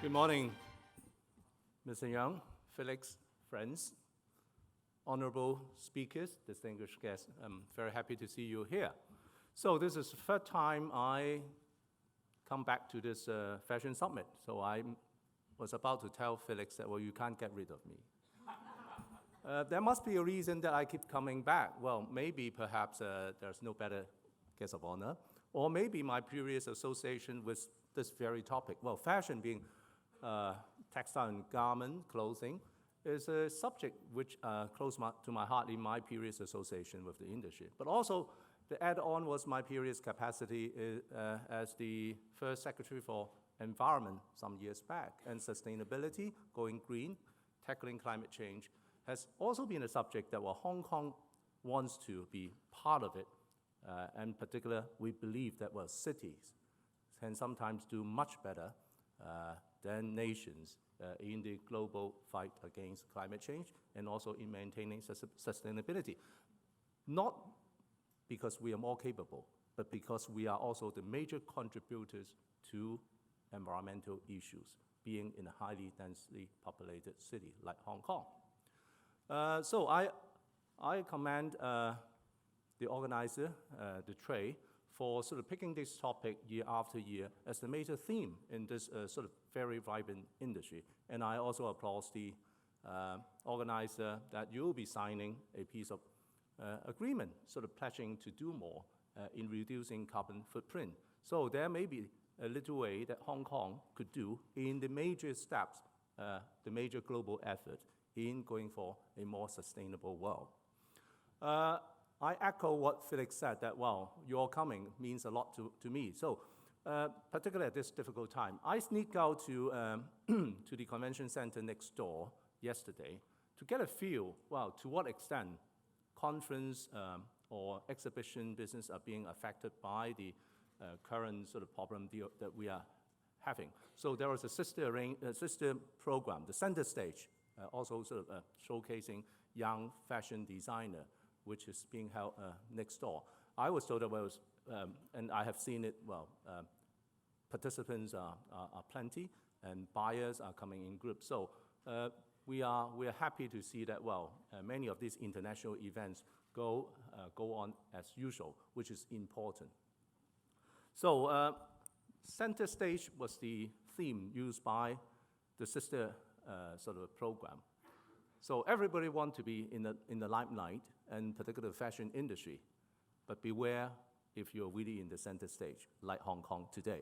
Good morning, Mr. Young, Felix, friends, honorable speakers, distinguished guests. I'm very happy to see you here. So this is the third time I come back to this fashion summit. So I was about to tell Felix that, well, you can't get rid of me. There must be a reason that I keep coming back. Well, maybe perhaps there's no better guest of honor, or maybe my previous association with this very topic. Well, fashion being textile and garment, clothing, is a subject which close to my heart in my previous association with the industry. But also, the add-on was my previous capacity as the first Secretary for Environment some years back. And sustainability, going green, tackling climate change, has also been a subject that Hong Kong wants to be part of it. And in particular, we believe that cities can sometimes do much better than nations in the global fight against climate change and also in maintaining sustainability. Not because we are more capable, but because we are also the major contributors to environmental issues, being in a highly densely populated city like Hong Kong. So I commend the organizer, the trade, for sort of picking this topic year after year as the major theme in this sort of very vibrant industry. And I also applaud the organizer that you'll be signing a piece of agreement, sort of pledging to do more in reducing carbon footprint. So there may be a little way that Hong Kong could do in the major steps, the major global effort in going for a more sustainable world. I echo what Felix said, that, well, your coming means a lot to me. So, particularly at this difficult time, I sneaked out to the convention center next door yesterday to get a feel, well, to what extent conference or exhibition business are being affected by the current sort of problem that we are having. So there was a sister program, the center stage, also sort of showcasing young fashion designer, which is being held next door. I was told that and I have seen it, participants are plenty, and buyers are coming in groups. So we are happy to see that, many of these international events go on as usual, which is important. So center stage was the theme used by the sister sort of program. So everybody wants to be in the limelight, and particularly the fashion industry. But beware if you're really in the center stage, like Hong Kong today.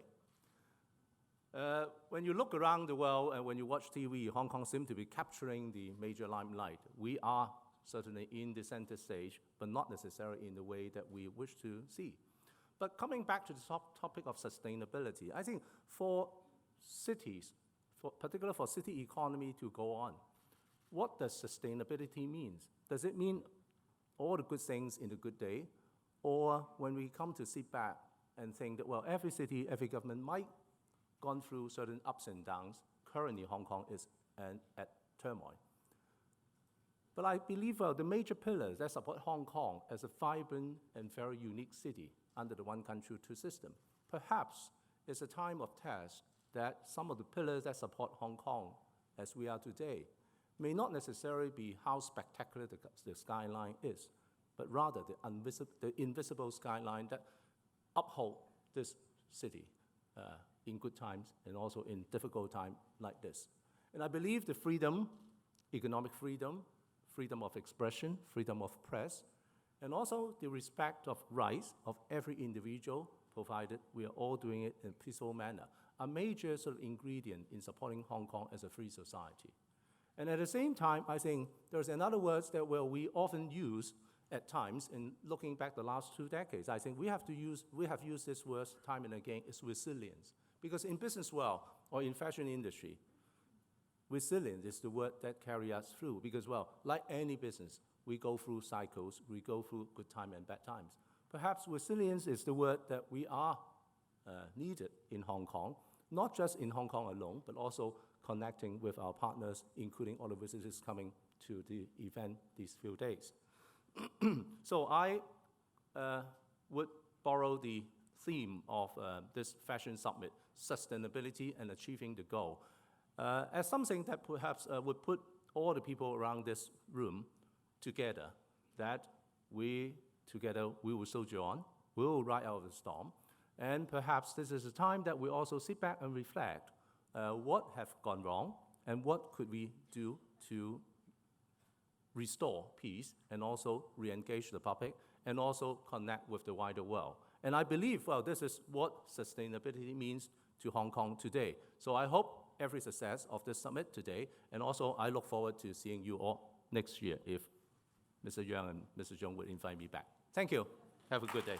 When you look around the world and when you watch TV, Hong Kong seems to be capturing the major limelight. We are certainly in the center stage, but not necessarily in the way that we wish to see. But coming back to the topic of sustainability, I think for cities, particularly for city economy to go on, what does sustainability mean? Does it mean all the good things in the good day? Or when we come to sit back and think that, every city, every government might gone through certain ups and downs. Currently, Hong Kong is at turmoil. But I believe the major pillars that support Hong Kong as a vibrant and very unique city under the one country, two system, perhaps it's a time of test that some of the pillars that support Hong Kong as we are today may not necessarily be how spectacular the skyline is, but rather the invisible skyline that uphold this city in good times and also in difficult times like this. And I believe the freedom, economic freedom, freedom of expression, freedom of press, and also the respect of rights of every individual, provided we are all doing it in a peaceful manner, are major sort of ingredient in supporting Hong Kong as a free society. And at the same time, I think there's another word that we often use at times, in looking back the last 2 decades, I think we have used this word time and again, is resilience. Because in business world or in fashion industry, resilience is the word that carries us through. Because, like any business, we go through cycles, we go through good time and bad times. Perhaps resilience is the word that we are needed in Hong Kong, not just in Hong Kong alone, but also connecting with our partners, including all the visitors coming to the event these few days. So I would borrow the theme of this fashion summit, sustainability and achieving the goal, as something that perhaps would put all the people around this room together, that we together we will soldier on, we will ride out of the storm, and perhaps this is a time that we also sit back and reflect what have gone wrong and what could we do to restore peace and also re-engage the public and also connect with the wider world. And I believe, well, this is what sustainability means to Hong Kong today. So I hope every success of this summit today, and also I look forward to seeing you all next year if Mr. Yang and Mr. Zhong would invite me back. Thank you. Have a good day.